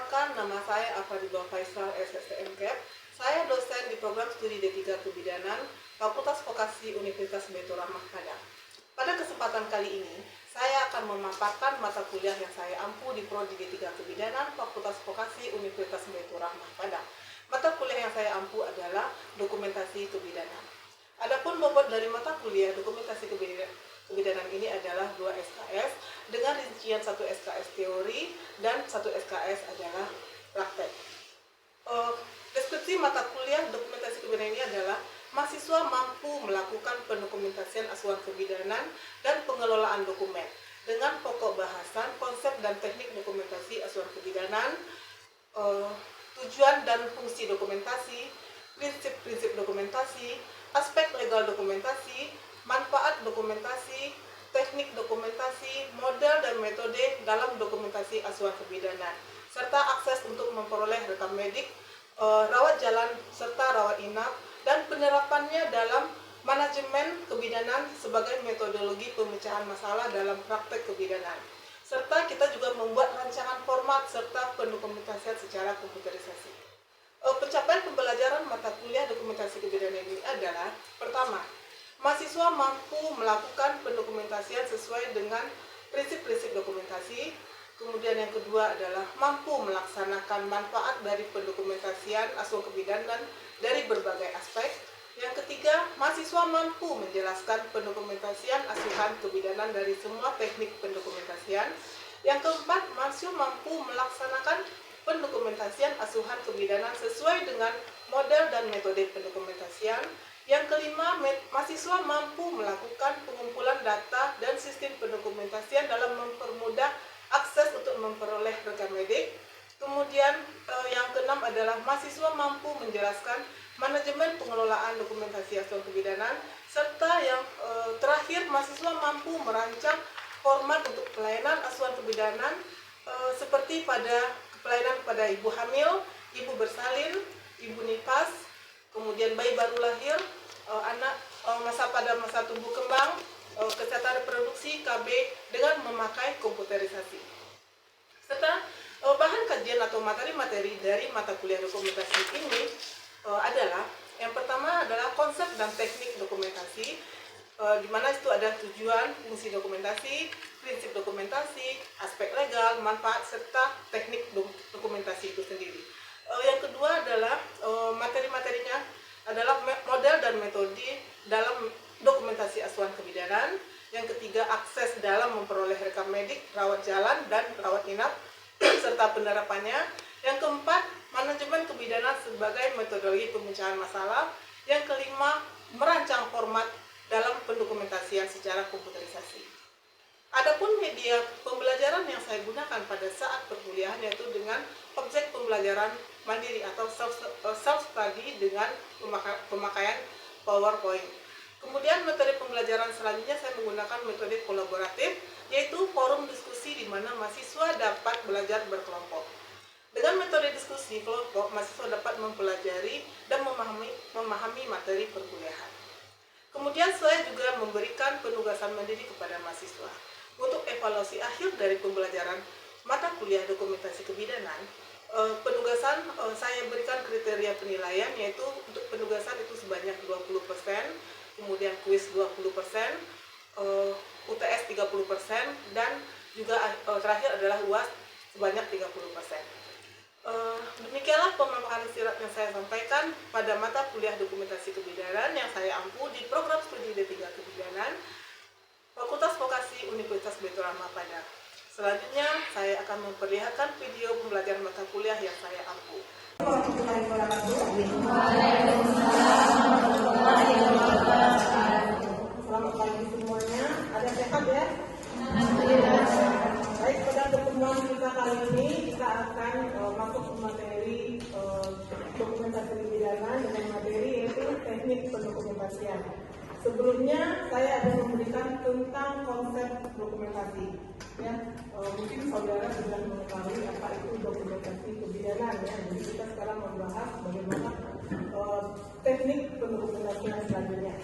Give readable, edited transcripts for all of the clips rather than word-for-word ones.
Perkenalkan, nama saya Afadillah Faisal, SSTM Cap. Saya dosen di program studi D3 Kebidanan, Fakultas Vokasi Universitas Baitur Rahmah Padang. Pada kesempatan kali ini, saya akan memaparkan mata kuliah yang saya ampu di Prodi D3 Kebidanan, Fakultas Vokasi Universitas Baitur Rahmah Padang. Mata kuliah yang saya ampu adalah dokumentasi kebidanan. Adapun bobot dari mata kuliah dokumentasi kebidanan ini adalah 2 SKS dengan rincian 1 SKS teori dan 1 SKS adalah praktek. Deskripsi mata kuliah dokumentasi kebidanan ini adalah mahasiswa mampu melakukan pendokumentasian asuhan kebidanan dan pengelolaan dokumen dengan pokok bahasan, konsep dan teknik dokumentasi asuhan kebidanan, tujuan dan fungsi dokumentasi, prinsip-prinsip dokumentasi, aspek legal dokumentasi, manfaat dokumentasi, teknik dokumentasi, model dan metode dalam dokumentasi asuhan kebidanan, serta akses untuk memperoleh rekam medik, rawat jalan, serta rawat inap, dan penerapannya dalam manajemen kebidanan sebagai metodologi pemecahan masalah dalam praktek kebidanan. Serta kita juga membuat rancangan format serta pendokumentasian secara komputerisasi. Pencapaian pembelajaran mata kuliah dokumentasi kebidanan ini adalah: pertama, mahasiswa mampu melakukan pendokumentasian sesuai dengan prinsip-prinsip dokumentasi. Kemudian yang kedua adalah mampu melaksanakan manfaat dari pendokumentasian asuhan kebidanan dari berbagai aspek. Yang ketiga, mahasiswa mampu menjelaskan pendokumentasian asuhan kebidanan dari semua teknik pendokumentasian. Yang keempat, mahasiswa mampu melaksanakan pendokumentasian asuhan kebidanan sesuai dengan model dan metode pendokumentasian. Yang kelima, mahasiswa mampu melakukan pengumpulan data dan sistem pendokumentasian dalam mempermudah akses untuk memperoleh rekam medik. Kemudian yang keenam adalah mahasiswa mampu menjelaskan manajemen pengelolaan dokumentasi asuhan kebidanan. Serta yang terakhir, mahasiswa mampu merancang format untuk pelayanan asuhan kebidanan seperti pada pelayanan kepada ibu hamil, ibu bersalin, ibu nifas, kemudian bayi baru lahir, anak pada masa tumbuh kembang, kesehatan reproduksi, KB dengan memakai komputerisasi. Serta bahan kajian atau materi-materi dari mata kuliah dokumentasi ini adalah: yang pertama adalah konsep dan teknik dokumentasi, di mana itu ada tujuan, fungsi dokumentasi, prinsip dokumentasi, aspek legal, manfaat, serta teknik dokumentasi itu sendiri. Yang kedua adalah materi-materinya adalah model dan metode dalam dokumentasi asuhan kebidanan. Yang ketiga, akses dalam memperoleh rekam medik, rawat jalan, dan rawat inap, serta penerapannya. Yang keempat, manajemen kebidanan sebagai metodologi pemecahan masalah. Yang kelima, merancang format dalam pendokumentasian secara komputerisasi. Adapun media pembelajaran yang saya gunakan pada saat perkuliahan yaitu dengan objek pembelajaran mandiri atau self-study dengan pemakaian PowerPoint. Kemudian metode pembelajaran selanjutnya saya menggunakan metode kolaboratif, yaitu forum diskusi di mana mahasiswa dapat belajar berkelompok. Dengan metode diskusi kelompok, mahasiswa dapat mempelajari dan memahami materi perkuliahan. Kemudian saya juga memberikan penugasan mandiri kepada mahasiswa. Untuk evaluasi akhir dari pembelajaran mata kuliah dokumentasi kebidanan, penugasan saya berikan kriteria penilaian, yaitu untuk penugasan itu sebanyak 20%, kemudian kuis 20%, UTS 30%, dan juga terakhir adalah UAS sebanyak 30%. Demikianlah pemaparan singkat yang saya sampaikan pada mata kuliah dokumentasi kebidanan yang saya ampu di program studi D3 Kebidanan, Fakultas Vokasi Universitas Baitur Rahmah Padang. Selanjutnya, saya akan memperlihatkan video pembelajaran mata kuliah yang saya ampu. Selamat pagi semuanya. Ada sehat ya? Baik, pada pertemuan kita kali ini kita akan masuk ke materi dokumentasi kebidanan dengan materi yaitu teknik pendokumentasian. Sebelumnya saya akan memberikan tentang konsep dokumentasi. Ya, mungkin saudara sudah mengetahui apa itu dokumentasi kebidanan. Ya, jadi kita sekarang membahas bagaimana teknik pendokumentasian selanjutnya.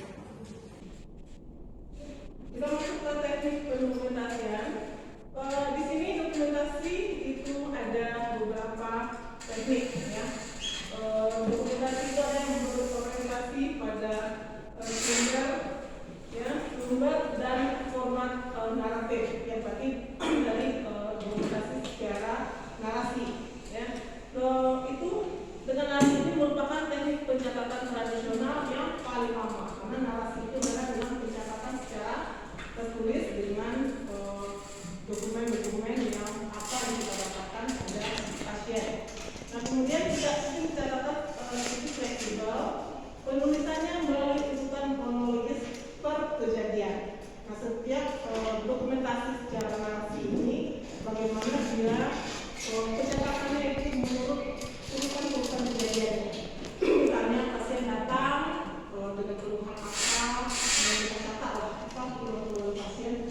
Kita masuk ke teknik pendokumentasian. Di sini dokumentasi itu ada beberapa naratif, yang berarti dari dokumentasi secara narasi. Ya, itu dengan narasi ini merupakan teknik pencatatan tradisional yang paling lama, karena narasi itu adalah dengan pencatatan secara tertulis dengan dokumen-dokumen yang apa yang kita dapatkan pada pasien. Nah, kemudian kita pencatatan lebih fleksibel, penulisannya melalui urutan kronologis per kejadian. Nah, setiap dokumentasi secara narasi ini bagaimana dia pencatatannya itu menurut urutan kejadiannya. Misalnya pasien datang dengan keluhan apa, dan kita catatlah apa keluhan pasien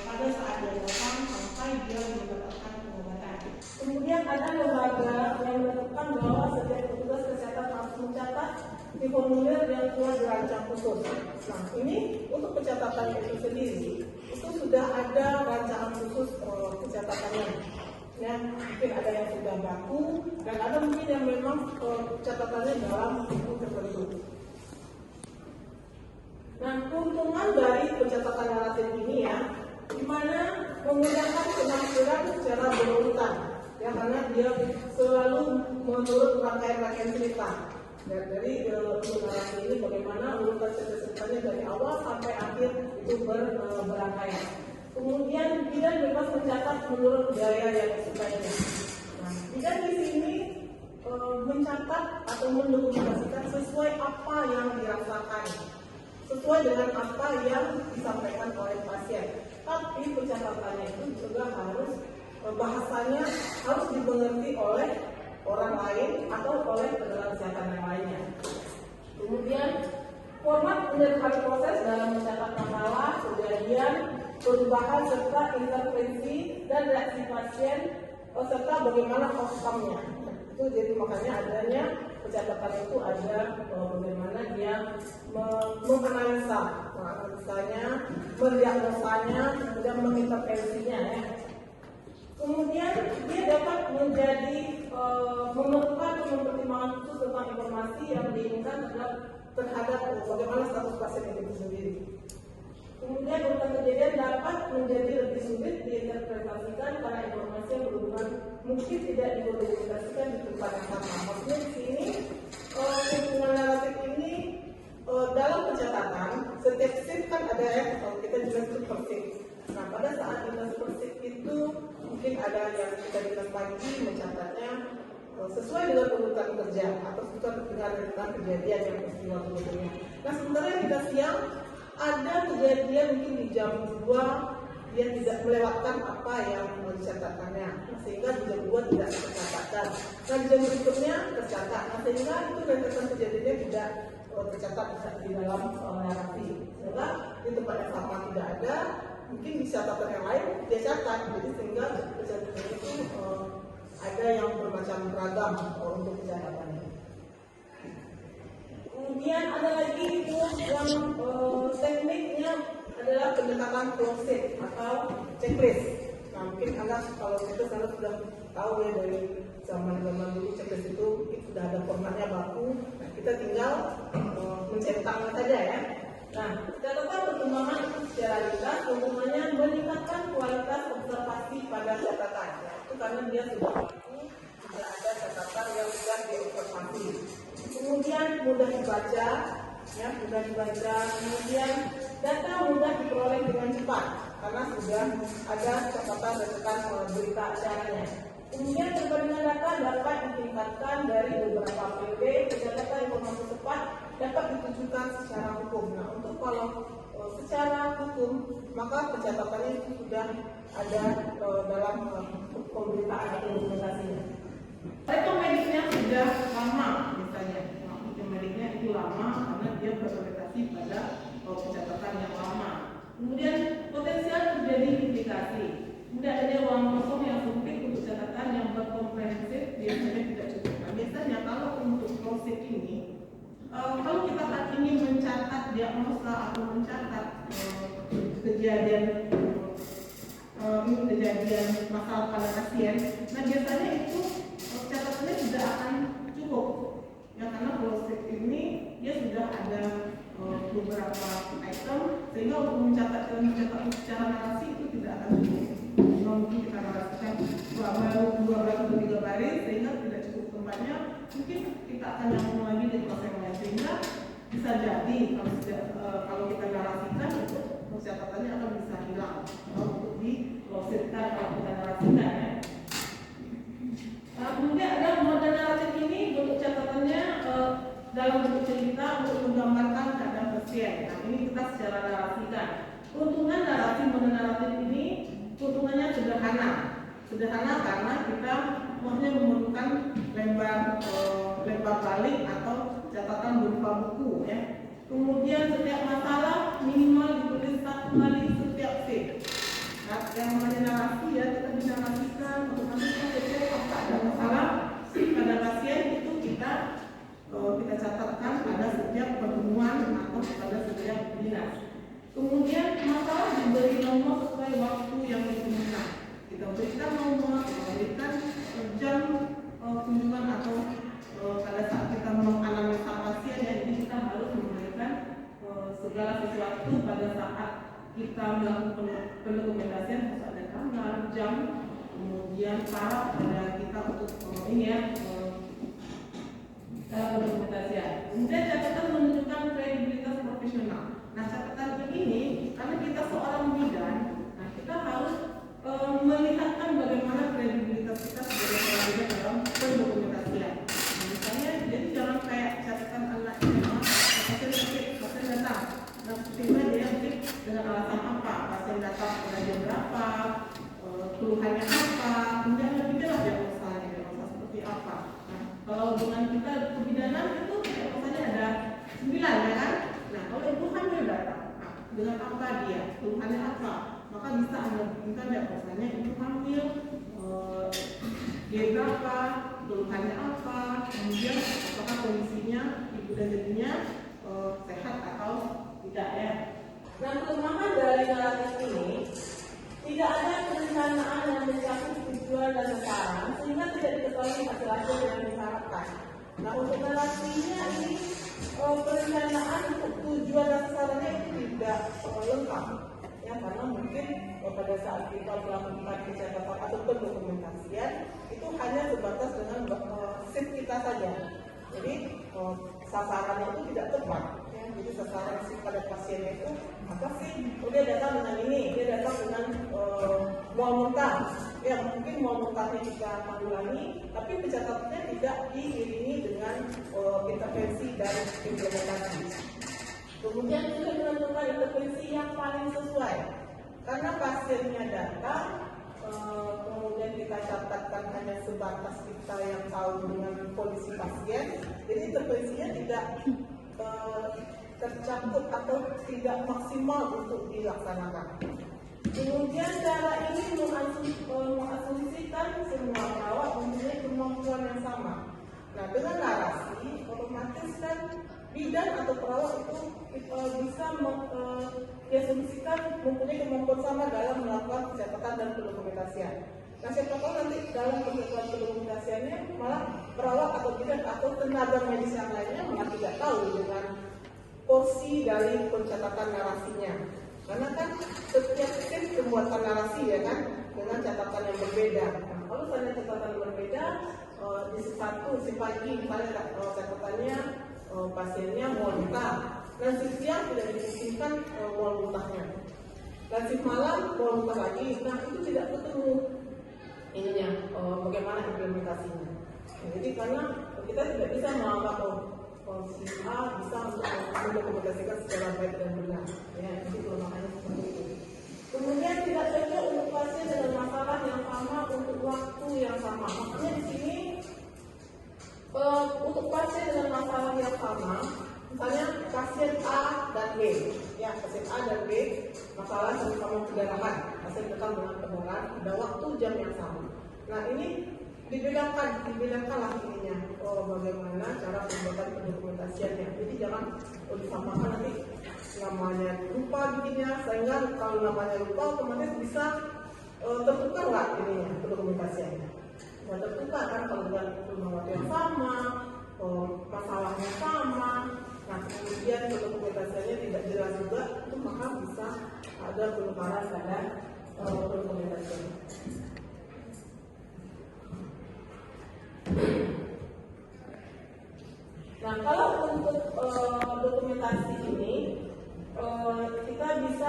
pada saat dia datang sampai dia mendapatkan pengobatan. Kemudian ada lembaga yang menentukan bahwa setiap petugas kesehatan harus mencatat di formulir yang telah dirancang khusus. Nah, ini untuk pencatatan itu sendiri itu sudah ada rancangan khusus pencatatannya. Ya, mungkin ada yang sudah baku dan ada mungkin yang memang catatannya dalam buku tertentu. Nah, keuntungan dari pencatatan naratif ini ya, di mana menggunakan penafsiran secara berurutan, ya, karena dia selalu menurut rangkaian cerita. Dan dari narasi ini bagaimana urutan ceritanya dari awal sampai akhir itu berangkaian. Kemudian bidan bebas mencatat menurut gaya yang disukainya. Nah, bidan di sini mencatat atau mendokumentasikan sesuai apa yang dirasakan, sesuai dengan apa yang disampaikan oleh pasien. Tapi pencatatannya itu juga harus bahasanya harus dimengerti oleh orang lain atau oleh tenaga kesehatan yang lainnya. Kemudian format menjadi proses dalam mencatat masalah, kejadian, perubahan serta intervensi dan reaksi pasien serta bagaimana outcome-nya. Itu jadi makanya adanya pencatatan itu ada bagaimana dia menganalisanya, mendiagnosanya, kemudian mengintervensinya ya. Kemudian dia dapat menjadi memerlukan mempertimbangkan khusus tentang informasi yang diinginkan terhadap bagaimana status pasien itu sendiri. Kemudian urutan kejadian dapat menjadi lebih sulit diinterpretasikan karena informasi yang berhubungan mungkin tidak didokumentasikan di tempat yang sama. Maksudnya di sini hubungan naratif ini dalam pencatatan setiap shift kan ada ya, kalau kita juga super shift. Nah, pada saat kita super shift itu mungkin ada yang kita bilang pagi mencatatnya sesuai dengan urutan kerja atau sesuai dengan kejadian yang peristiwa sebelumnya. Nah, sementara yang kita siang ada kejadian mungkin di jam 2 dia tidak melewatkan apa yang dicatatannya, sehingga di jam 2 tidak tercatatkan. Nah, di jam berikutnya tercatat. Nah, sehingga itu rentetan kejadiannya tidak tercatat di dalam narasi. Sehingga di tempat yang sama tidak ada, mungkin di catatan yang lain dia catat. Jadi sehingga kejadian itu ada yang bermacam beragam untuk catatannya. Kemudian ada lagi itu yang tekniknya adalah pendekatan closed atau checklist. Nah, mungkin Anda kalau checklist Anda sudah tahu ya dari zaman dulu checklist itu sudah ada formatnya baku. Nah, kita tinggal mencetaknya saja ya. Nah, catatan perkembangan itu secara ringkas, hubungannya meningkatkan kualitas observasi pada catatan. Nah, itu karena dia sudah baku, sudah ada catatan yang sudah diobservasi. Kemudian mudah dibaca, ya, mudah dibaca. Kemudian data mudah diperoleh dengan cepat karena sudah ada catatan berita acaranya. Kemudian perbandingan data dapat ditingkatkan dari beberapa PP. Pencatatan informasi cepat dapat ditujukan secara hukum. Nah, untuk kalau secara hukum maka pencatatannya itu sudah ada dalam pemberitaan atau dokumentasinya. Rekam mediknya sudah lama misalnya, rekam mediknya itu lama karena dia berorientasi pada pencatatan yang lama. Kemudian potensial terjadi duplikasi. Kemudian adanya ruang kosong yang sempit untuk catatan yang berkomprehensif biasanya tidak cukup. Nah, biasanya kalau untuk closed ini, kalau kita ingin mencatat diagnosa atau mencatat kejadian masalah pada pasien, nah biasanya itu catatannya tidak akan cukup. Ya, karena closed ini dia sudah ada beberapa item sehingga untuk mencatat secara narasi itu tidak akan nyambung lagi di kelas yang lain, sehingga bisa jadi kalau kita narasikan itu catatannya akan bisa hilang untuk dilosirkan kalau kita narasikan ya. Kemudian ada mode naratif ini bentuk catatannya dalam bentuk cerita untuk menggambarkan keadaan pasien. Nah ini kita secara narasikan. Keuntungan narasi mode naratif ini keuntungannya sederhana karena kita hanya memerlukan lembar balik atau catatan berupa buku ya. Kemudian setiap masalah minimal ditulis 1 kali setiap scene. Nah, yang namanya narasi ya, kita dinarasikan otomatis setiap ada masalah pada pasien itu kita catatkan pada setiap pertemuan atau pada setiap dinas. Kemudian masalah diberi nomor sesuai waktu yang ditentukan. Kita berikan nomor, kita berikan jam kunjungan atau pada saat kita menganalisa pasien ya, jadi kita harus memberikan segala sesuatu pada saat kita melakukan pendokumentasian, harus ada tanggal, jam, kemudian syarat pada kita untuk dalam pendokumentasian. Kemudian catatan menunjukkan kredibilitas profesional. Nah catatan ini karena kita seorang bidan, nah kita harus melihatkan bagaimana kredibilitas kita sebagai seorang bidan dalam pendokumentasian. Nah, misalnya, jadi jangan kayak catatan anak SMA, pasien datang. Nah, tiba dia dengan alasan apa? Pasien datang pada jam berapa? Keluhannya apa? Kemudian lebih jelas diagnosanya seperti apa. Nah, kalau dengan kita kebidanan itu diagnosanya ada 9 ya kan? Nah, kalau ibu hamil datang, nah, dengan apa dia? Keluhannya apa? Maka bisa Anda berikan diagnosanya ibu hamil, dia berapa, keluhannya apa, kemudian apakah kondisinya ibu dan bayinya sehat atau tidak ya. Nah kelemahan dari naratif ini tidak ada perencanaan yang mencakup tujuan dan sasaran sehingga tidak diketahui hasil-hasil yang diharapkan. Nah untuk narasinya ini perencanaan untuk tujuan dan sasarannya itu tidak lengkap ya, karena mungkin pada saat kita melakukan pencatatan atau pendokumentasian itu hanya sebatas dengan shift kita saja. Jadi sasarannya itu tidak tepat ya. Jadi sasaran shift pada pasiennya itu apa sih? Dia datang dengan ini, dia datang dengan mual muntah. Ya mungkin mual muntahnya kita tanggulangi, tapi pencatatannya tidak diiringi dengan intervensi dan implementasi. Kemudian juga menentukan intervensi yang paling sesuai. Karena pasiennya datang, kemudian kita catatkan hanya sebatas kita yang tahu dengan kondisi pasien, jadi intervensinya tidak tercakup atau tidak maksimal untuk dilaksanakan. Kemudian cara ini mengasumsikan semua perawat mempunyai kemampuan yang sama. Nah dengan narasi, otomatis kan bidan atau perawat itu bisa diasumsikan mempunyai kemampuan sama dalam melakukan pencatatan dan pendokumentasian. Nah siapa tahu nanti dalam pencatatan pendokumentasiannya malah perawat atau bidan atau tenaga medis yang lainnya malah tidak tahu dengan porsi dari pencatatan narasinya. Karena kan setiap tim pembuatan narasi ya kan dengan catatan yang berbeda. Nah, kalau misalnya catatan yang berbeda di si pagi misalnya catatannya pasiennya mual muntah, dan si siang tidak dimungkinkan mual muntahnya, dan si malam mual muntah lagi. Nah itu tidak ketemu ininya bagaimana implementasinya. Nah, jadi karena kita tidak bisa menganggap si A bisa untuk mendokumentasikan secara baik dan benar. Ya, itu makanya seperti itu. Kemudian tidak cocok untuk pasien dengan masalah yang sama untuk waktu yang sama. Makanya di sini untuk pasien dengan masalah yang sama, misalnya pasien A dan B, ya pasien A dan B masalah sama pendarahan, pasien datang dengan pendarahan pada waktu jam yang sama. Nah ini dibilangkanlah ininya bagaimana cara pembuatan pendokumentasiannya. Jadi jangan disamakan nanti namanya lupa bikinnya, sehingga kalau namanya lupa otomatis bisa tertukar nggak ininya pendokumentasiannya. Nah tertukar kan kalau dengan waktu yang sama, masalahnya sama. Nah kemudian pendokumentasiannya tidak jelas juga, itu maka bisa ada penukaran pada pendokumentasiannya. Nah, kalau untuk dokumentasi ini kita bisa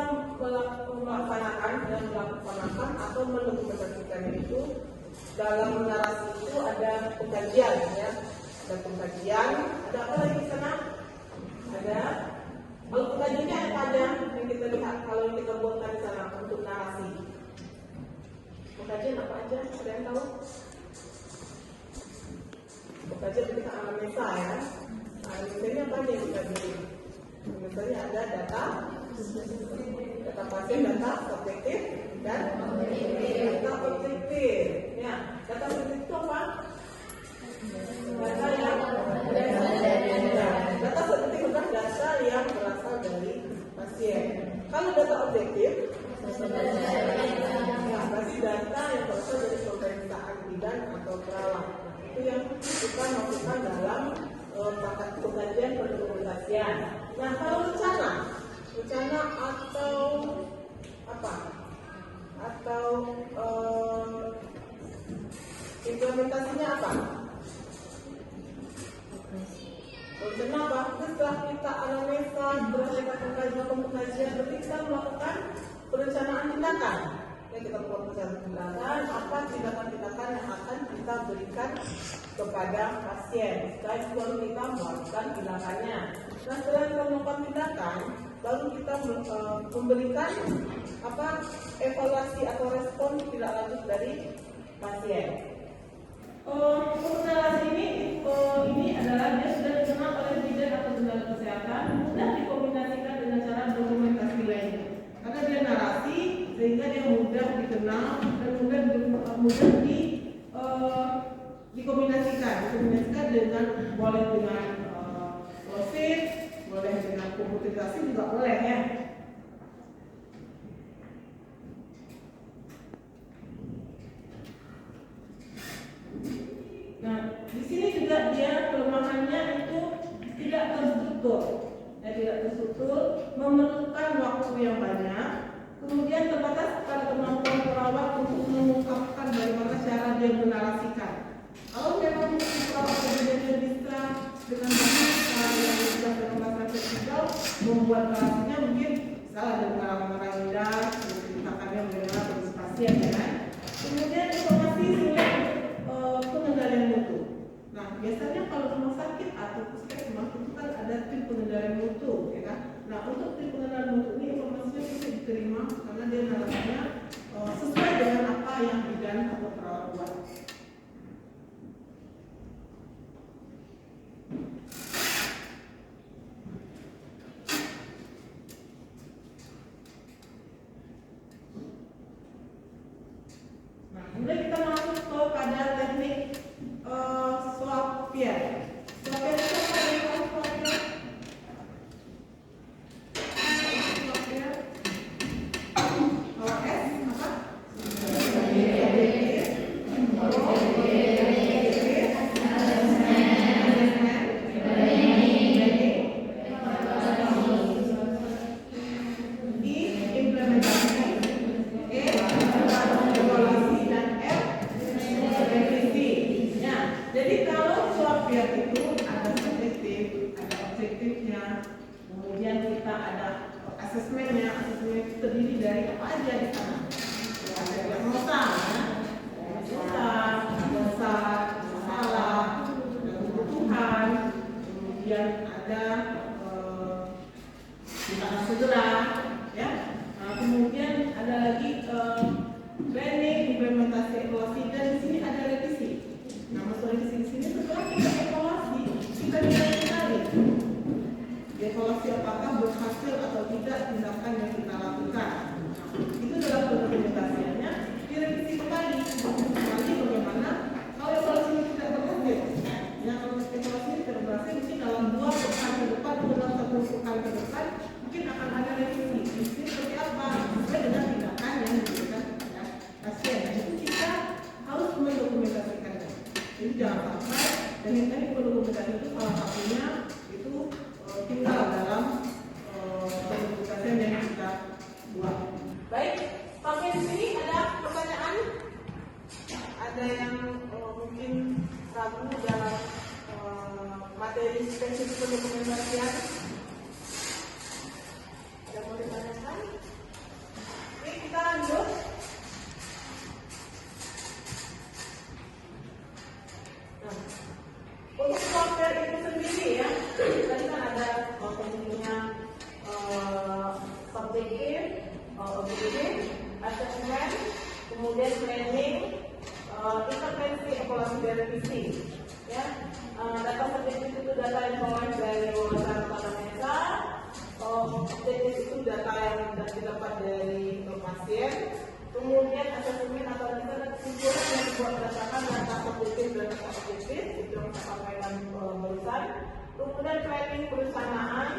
melaksanakan dan melaksanakan atau mendokumentasikan itu dalam narasi itu ada pengkajian ya, ada pengkajian, ada apa lagi di sana? Ada kalau pengkajiannya apa aja yang kita lihat kalau yang kita buatkan di sana untuk narasi? Pengkajian apa aja? Ada yang tahu? Pengkajian kita anamnesa ya. Anamnesa ini apa aja yang kita bikin? Misalnya ada data pasien, data subjektif dan data objektif. Ya, data objektif itu apa? Data subjektif adalah data yang berasal dari pasien. Kalau data objektif, ya, berarti data yang berasal dari pemeriksaan bidan atau perawat. Itu yang kita masukkan dalam paket pengkajian pendokumentasian. Nah, kalau rencana atau apa? Atau implementasinya apa? Rencana apa? Setelah kita anamnesa, setelah kita pengkajian, berarti kita melakukan perencanaan tindakan. Ya, kita melakukan perencanaan tindakan, apa tindakan-tindakan yang akan kita berikan kepada pasien. Setelah itu baru kita melakukan tindakannya. Nah, setelah kita melakukan tindakan, baru kita memberikan apa evaluasi atau respon tidak lanjut dari pasien. Komunikasi ini adalah dia sudah dikenal oleh bidan atau tenaga kesehatan, mudah dikomunikasikan dengan cara dokumentasi lainnya. Karena dia narasi, sehingga dia mudah dikenal dan mudah dikomunikasikan dengan boleh dengan profit, boleh dengan komputerisasi juga boleh ya. Nah, di sini juga dia kelemahannya itu tidak terstruktur, memerlukan waktu yang banyak, kemudian terbatas pada kemampuan perawat untuk mengungkapkan bagaimana cara dia menarasikan. Kalau memang perawat berbeda bisa dengan baik yang bisa dengan vertikal membuat narasinya mungkin salah dengan orang indah, menceritakannya bagaimana kondisi pasien ya kan. Kemudian informasi sulit pengendalian mutu. Nah, biasanya kalau rumah sakit atau puskesmas itu kan ada tim pengendalian mutu, ya kan? Nah, untuk tim pengendalian mutu ini informasinya bisa diterima karena dia narasinya sesuai dengan apa yang bidan atau perawat buat. dari sisi pendokumentasian. Ada mau ditanyakan? Oke, kita lanjut. Nah, untuk software itu sendiri ya, tadi kan ada fungsinya subjektif, objektif, assessment, kemudian planning, intervensi, evaluasi, dan revisi. Ya, data subjektif itu data yang diperoleh dari wawancara tatap muka, objektif itu data yang didapat dari pasien, kemudian asesmen atau kesimpulan yang dibuat berdasarkan data subjektif dan data objektif itu yang saya sampaikan barusan. Kemudian planning perencanaan,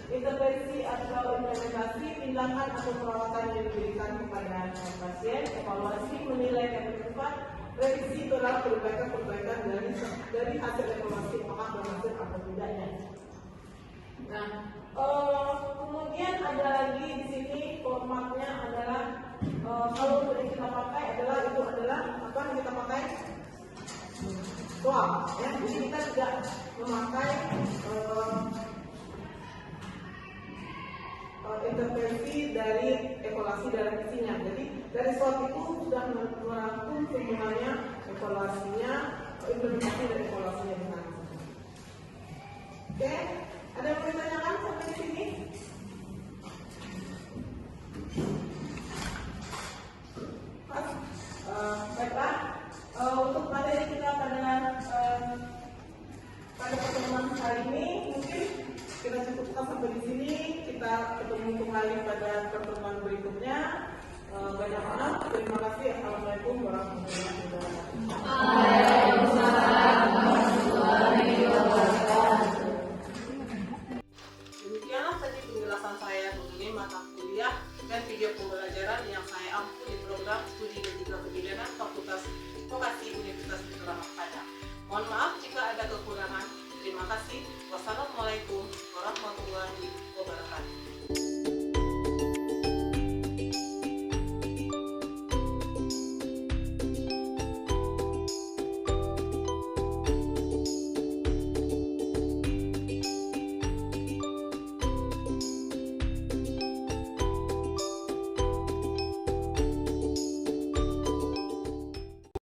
intervensi atau implementasi tindakan atau perawatan yang diberikan kepada pasien, evaluasi menilai yang bersifat, revisi itu adalah perbaikan dari hasil evaluasi apakah berhasil atau tidaknya. Nah, kemudian ada lagi di sini formatnya adalah kalau yang kita pakai adalah apa yang kita pakai? SWOT, ya. Jadi kita tidak memakai intervensi dari evaluasi dan revisinya. Jadi dari SWOT itu sudah merangkum semuanya, evaluasinya, implementasi dan evaluasinya dengan. Oke, ada yang mau ditanyakan sampai di sini? Baiklah, untuk materi kita pada pertemuan hari ini mungkin kita cukupkan sampai di sini. Kita ketemu kembali pada pertemuan berikutnya. Banyak maaf. Terima kasih. Assalamualaikum warahmatullahi wabarakatuh.